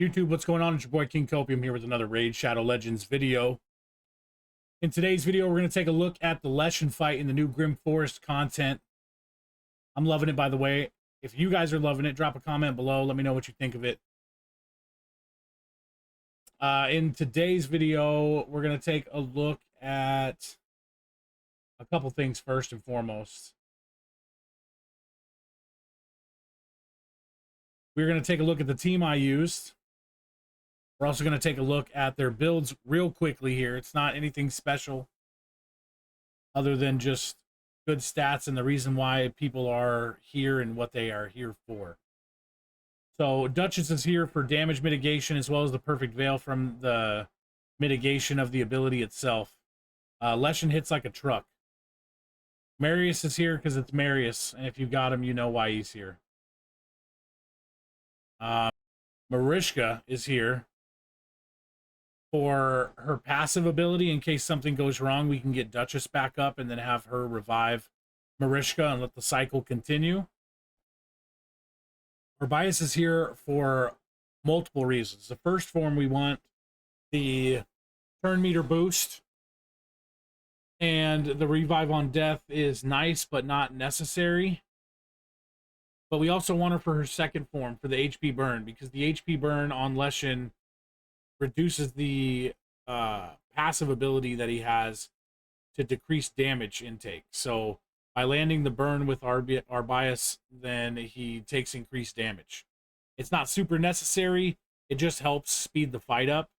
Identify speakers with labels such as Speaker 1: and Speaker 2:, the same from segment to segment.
Speaker 1: YouTube, what's going on? It's your boy King Copium here with another Raid Shadow Legends video. In today's video, we're going to take a look at the Leshun fight in the new Grim Forest content. I'm loving it, by the way. If you guys are loving it, drop a comment below. Let me know what you think of it. In today's video, we're going to take a look at a couple things first and foremost. We're going to take a look at the team I used. We're also going to take a look at their builds real quickly here. It's not anything special other than just good stats and the reason why people are here and what they are here for. So Duchess is here for damage mitigation as well as the perfect veil from the mitigation of the ability itself. Leshun hits like a truck. Marius is here because it's Marius, and if you got him, you know why he's here. Marishka is here for her passive ability. In case something goes wrong, we can get Duchess back up and then have her revive Marishka and let the cycle continue. Our bias is here for multiple reasons. The first form, we want the turn meter boost, and the revive on death is nice but not necessary. But we also want her for her second form, for the HP burn, because the HP burn on Leshun reduces the passive ability that he has to decrease damage intake. So by landing the burn with our bias, then he takes increased damage. It's not super necessary. It just helps speed the fight up.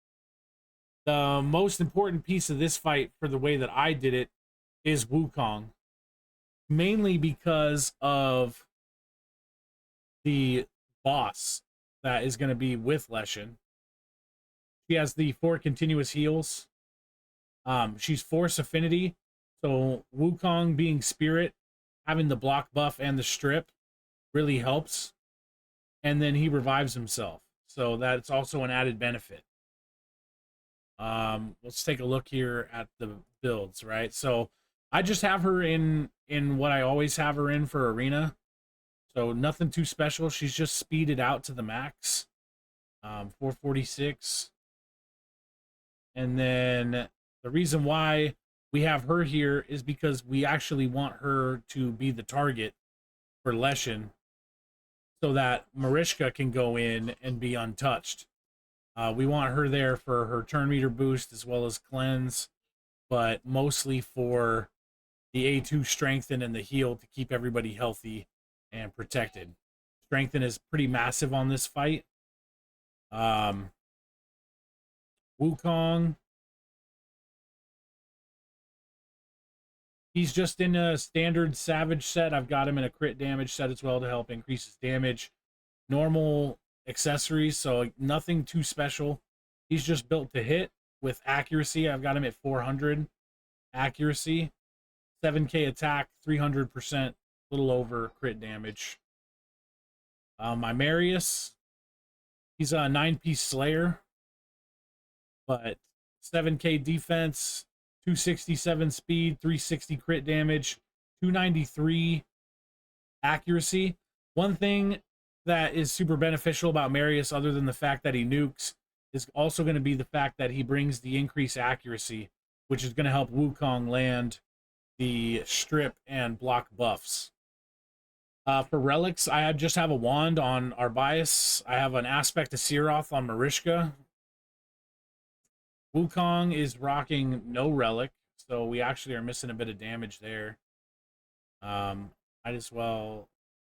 Speaker 1: The most important piece of this fight, for the way that I did it, is Wukong. Mainly because of the boss that is going to be with Leshun. She has the 4 continuous heals. She's Force Affinity. So Wukong being Spirit, having the block buff and the strip really helps. And then he revives himself. So that's also an added benefit. Let's take a look here at the builds, right? So I just have her in what I always have her in for Arena. So nothing too special. She's just speeded out to the max. 446. And then the reason why we have her here is because we actually want her to be the target for Leshun so that Marishka can go in and be untouched. We want her there for her turn meter boost as well as cleanse, but mostly for the A2 strengthen and the heal to keep everybody healthy and protected. Strengthen is pretty massive on this fight. Wukong, he's just in a standard Savage set. I've got him in a crit damage set as well to help increase his damage. Normal accessories, so nothing too special. He's just built to hit with accuracy. I've got him at 400 accuracy, 7k attack, 300%, a little over crit damage. My Marius, he's a 9-piece Slayer, but 7k defense, 267 speed, 360 crit damage, 293 accuracy. One thing that is super beneficial about Marius, other than the fact that he nukes, is also going to be the fact that he brings the increased accuracy, which is going to help Wukong land the strip and block buffs. For relics, I just have a wand on our bias. I have an aspect of Searoth on Marishka. Wukong is rocking no relic, so we actually are missing a bit of damage there. Might as well,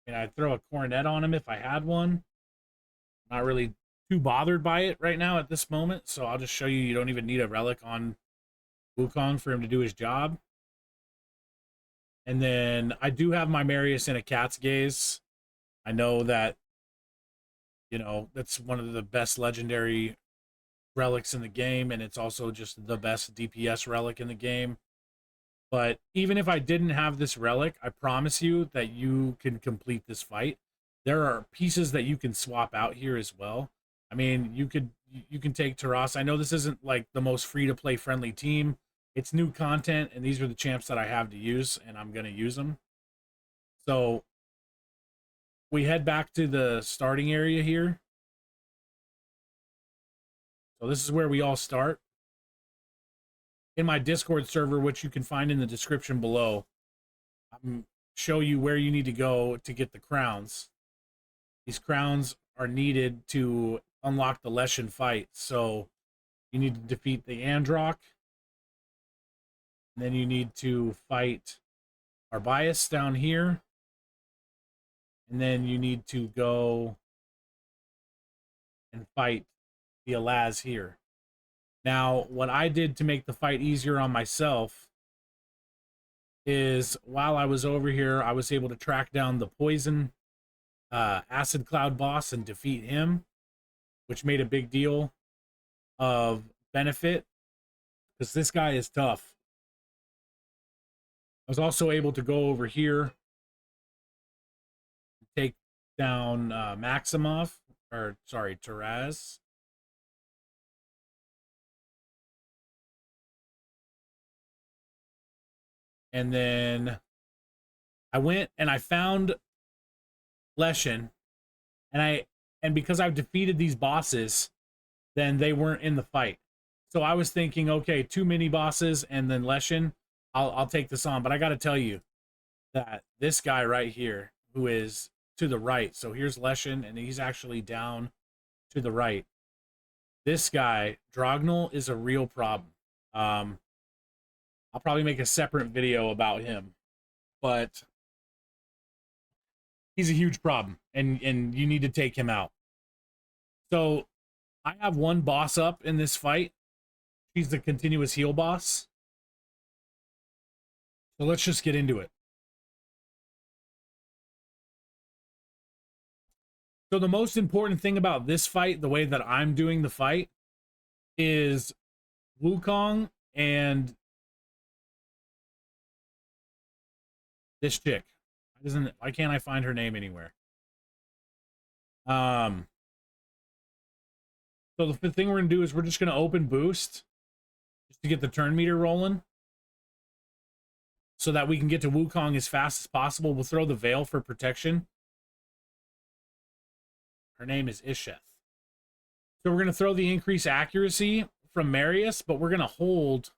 Speaker 1: I'd throw a coronet on him if I had one. Not really too bothered by it right now at this moment, so I'll just show you don't even need a relic on Wukong for him to do his job. And then I do have my Marius in a Cat's Gaze. I know that, that's one of the best legendary relics in the game, and it's also just the best DPS relic in the game. But even if I didn't have this relic, I promise you that you can complete this fight. There are pieces that you can swap out here as well. I mean, you can take Taras. I know this isn't like the most free-to-play friendly team. It's new content, and these are the champs that I have to use, and I'm going to use them. So we head back to the starting area here. So this is where we all start. In my Discord server, which you can find in the description below, I'm show you where you need to go to get the crowns. These crowns are needed to unlock the Leshun fight. So you need to defeat the Androck. And then you need to fight Arbias down here. And then you need to go and fight the Alaz here. Now, what I did to make the fight easier on myself is while I was over here, I was able to track down the poison acid cloud boss and defeat him, which made a big deal of benefit because this guy is tough. I was also able to go over here, take down Maximov, or sorry, Taraz. And then I went and I found Leshun, and because I've defeated these bosses, then they weren't in the fight. So I was thinking, okay, 2 mini bosses and then Leshun, I'll take this on. But I got to tell you that this guy right here, who is to the right, so here's Leshun, and he's actually down to the right. This guy, Drognal, is a real problem. I'll probably make a separate video about him, but he's a huge problem, and you need to take him out. So I have one boss up in this fight. She's the continuous heal boss. So let's just get into it. So the most important thing about this fight, the way that I'm doing the fight, is Wukong and this chick. Why can't I find her name anywhere? So the thing we're gonna do is we're just gonna open boost just to get the turn meter rolling, so that we can get to Wukong as fast as possible. We'll throw the veil for protection. Her name is Ismeth. So we're gonna throw the increased accuracy from Marius, but we're gonna hold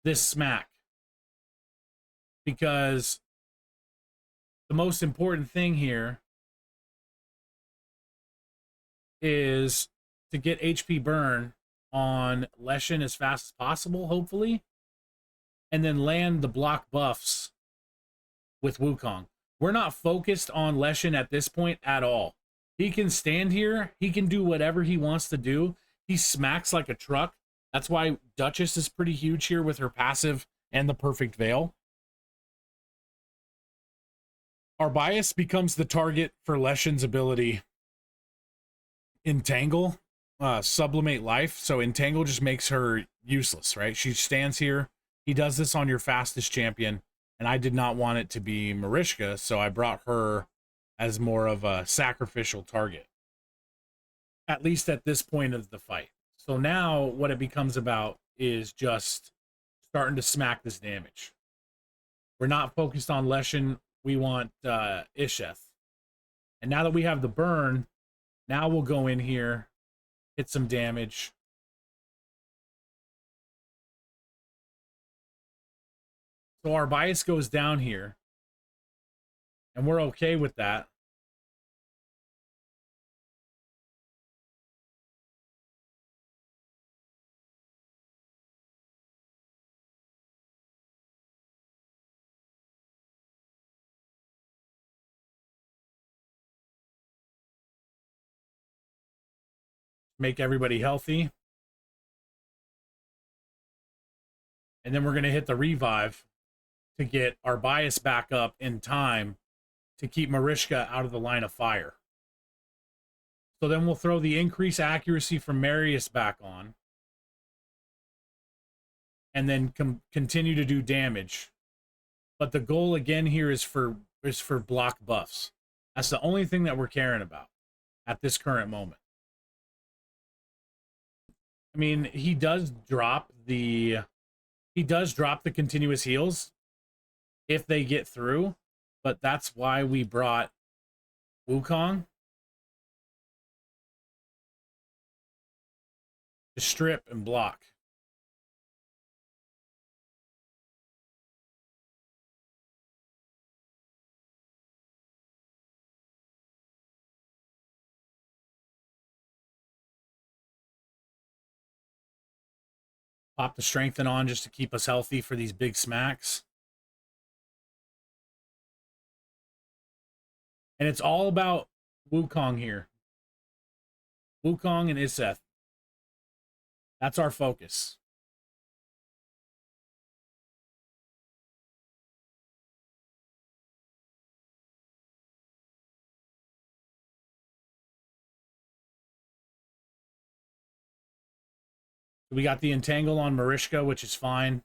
Speaker 1: this smack because the most important thing here is to get HP burn on Leshun as fast as possible, hopefully, and then land the block buffs with Wukong. We're not focused on Leshun at this point at all. He can stand here. He can do whatever he wants to do. He smacks like a truck. That's why Duchess is pretty huge here with her passive and the perfect veil. Arbias becomes the target for Leshun's ability Entangle, Sublimate Life. So Entangle just makes her useless, right? She stands here. He does this on your fastest champion, and I did not want it to be Mariska, so I brought her as more of a sacrificial target, at least at this point of the fight. So now what it becomes about is just starting to smack this damage. We're not focused on Leshun. We want Ismeth. And now that we have the burn, now we'll go in here, hit some damage. So our bias goes down here, and we're okay with that. Make everybody healthy. And then we're going to hit the revive to get our bias back up in time to keep Mariska out of the line of fire. So then we'll throw the increased accuracy from Marius back on, and then continue to do damage. But the goal again here is for block buffs. That's the only thing that we're caring about at this current moment. I mean, he does drop the continuous heals if they get through, but that's why we brought Wukong. to strip and block. Pop the strengthen on just to keep us healthy for these big smacks. And it's all about Wukong here. Wukong and Ismeth. That's our focus. We got the entangle on Marishka, which is fine.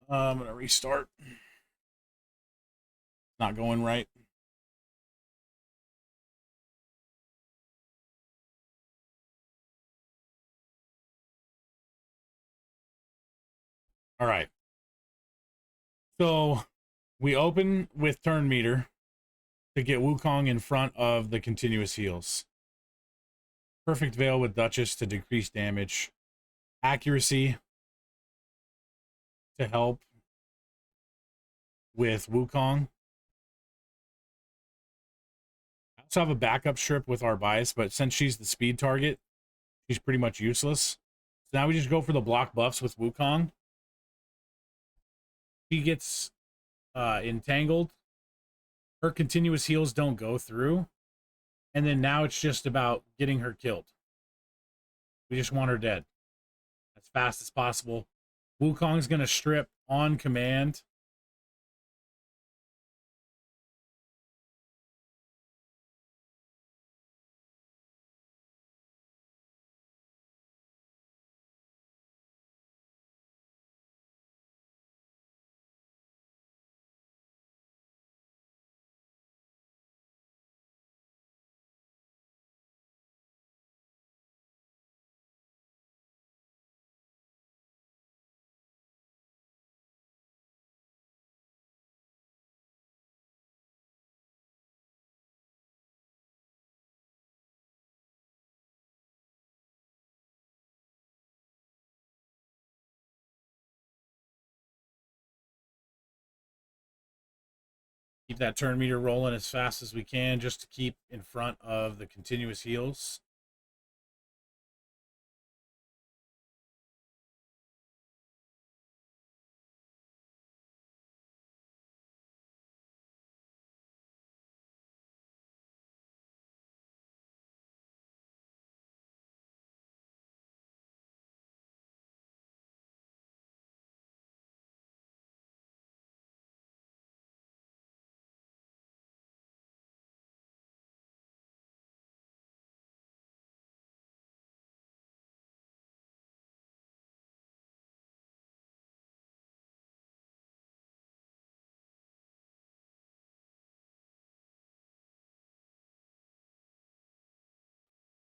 Speaker 1: I'm going to restart. Not going right. All right. So we open with turn meter to get Wukong in front of the continuous heals. Perfect Veil with Duchess to decrease damage. Accuracy to help with Wukong. I also have a backup strip with our bias, but since she's the speed target, she's pretty much useless. So now we just go for the block buffs with Wukong. She gets entangled. Her continuous heals don't go through. And then now it's just about getting her killed. We just want her dead as fast as possible. Wukong's going to strip on command. Keep that turn meter rolling as fast as we can just to keep in front of the continuous heals.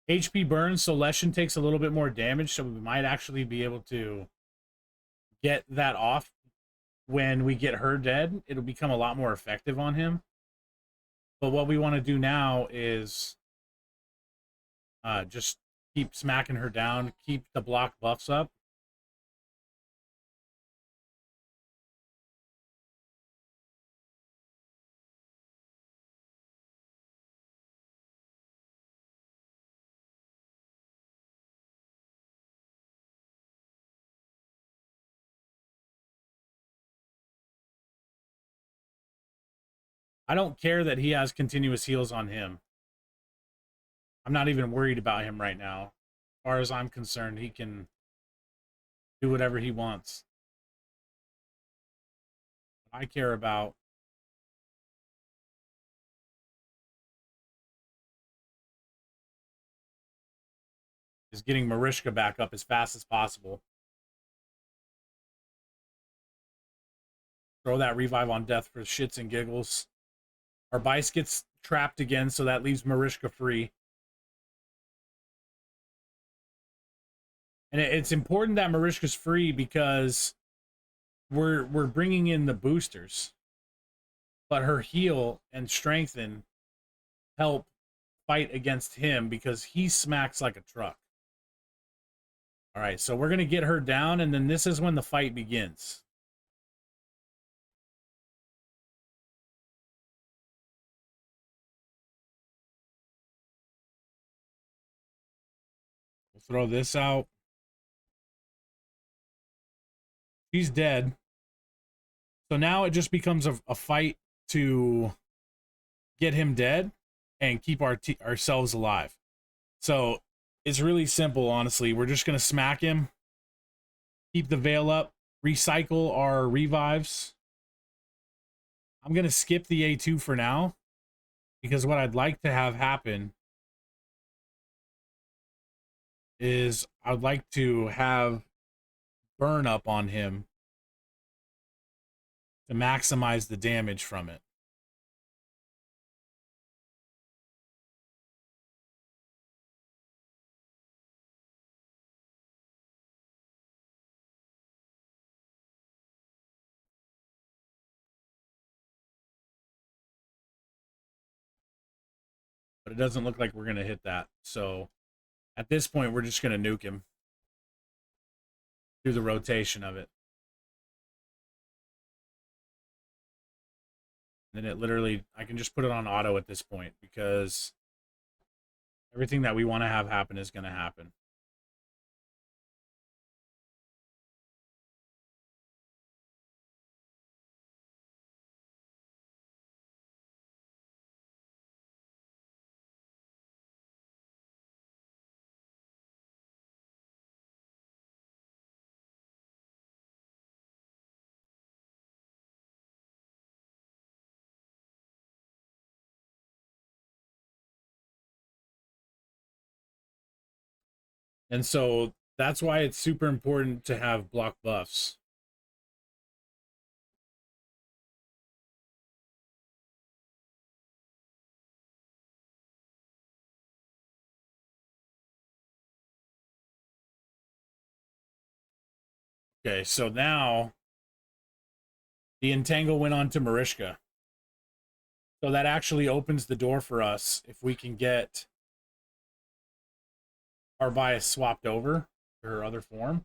Speaker 1: HP burns, so Leshun takes a little bit more damage, so we might actually be able to get that off when we get her dead. It'll become a lot more effective on him. But what we want to do now is just keep smacking her down, keep the block buffs up. I don't care that he has continuous heals on him. I'm not even worried about him right now. As far as I'm concerned, he can do whatever he wants. What I care about is getting Marishka back up as fast as possible. Throw that revive on death for shits and giggles. Our Bice gets trapped again, so that leaves Marishka free. And it's important that Marishka's free because we're bringing in the boosters, but her heal and strengthen help fight against him because he smacks like a truck. All right, so we're going to get her down, and then this is when the fight begins. We'll throw this out. She's dead. So now it just becomes a fight to get him dead and keep ourselves alive. So it's really simple, honestly. We're just going to smack him, keep the veil up, recycle our revives. I'm going to skip the A2 for now because what I'd like to have happen is I'd like to have burn up on him to maximize the damage from it. But it doesn't look like we're going to hit that. So at this point, we're just going to nuke him through the rotation of it. And it literally, I can just put it on auto at this point because everything that we want to have happen is going to happen. And so that's why it's super important to have block buffs. Okay, so now the Entangle went on to Marishka. So that actually opens the door for us if we can get our bias swapped over to her other form.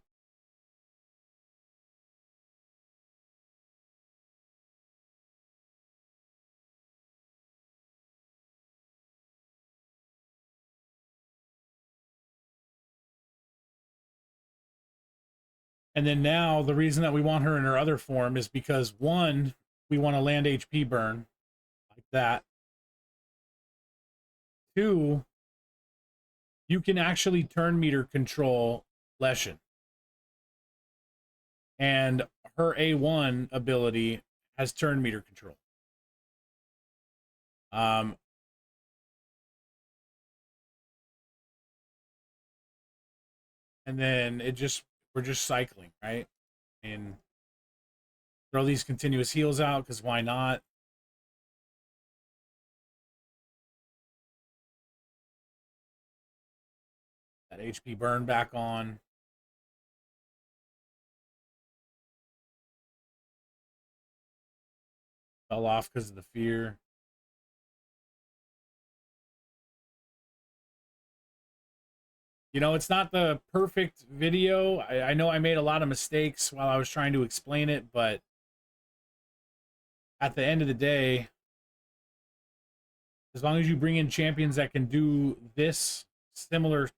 Speaker 1: And then now the reason that we want her in her other form is because one, we want to land HP burn like that. Two, you can actually turn meter control Leshun. And her A1 ability has turn meter control. And then we're just cycling, right? And throw these continuous heals out because why not? That HP burn back on. Fell off because of the fear. You know, it's not the perfect video. I know I made a lot of mistakes while I was trying to explain it, but at the end of the day, as long as you bring in champions that can do this similar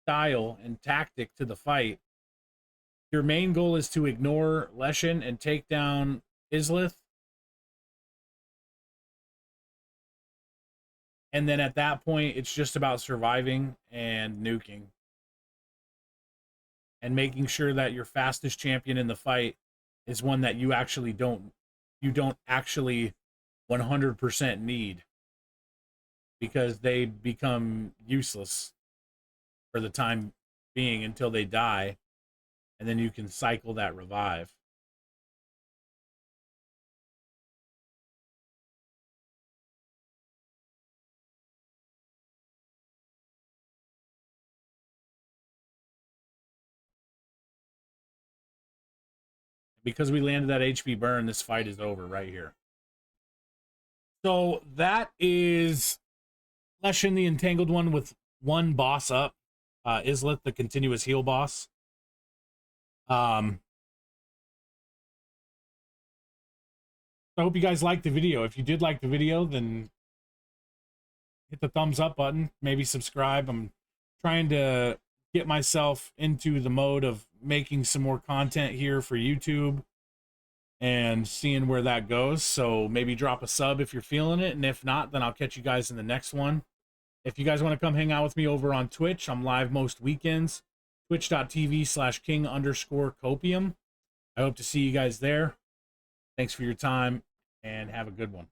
Speaker 1: style and tactic to the fight, your main goal is to ignore Leshun and take down Ismeth. And then at that point, it's just about surviving and nuking. And making sure that your fastest champion in the fight is one that you don't actually 100% need, because they become useless for the time being until they die, and then you can cycle that revive. because we landed that HP burn, this fight is over right here. So that is Leshun, the Entangled One, with one boss up. Ismeth, the continuous heal boss. I hope you guys liked the video. If you did like the video, then hit the thumbs up button. Maybe subscribe. I'm trying to get myself into the mode of making some more content here for YouTube and seeing where that goes. So maybe drop a sub if you're feeling it. And if not, then I'll catch you guys in the next one. If you guys want to come hang out with me over on Twitch, I'm live most weekends. Twitch.tv/king_copium. I hope to see you guys there. Thanks for your time and have a good one.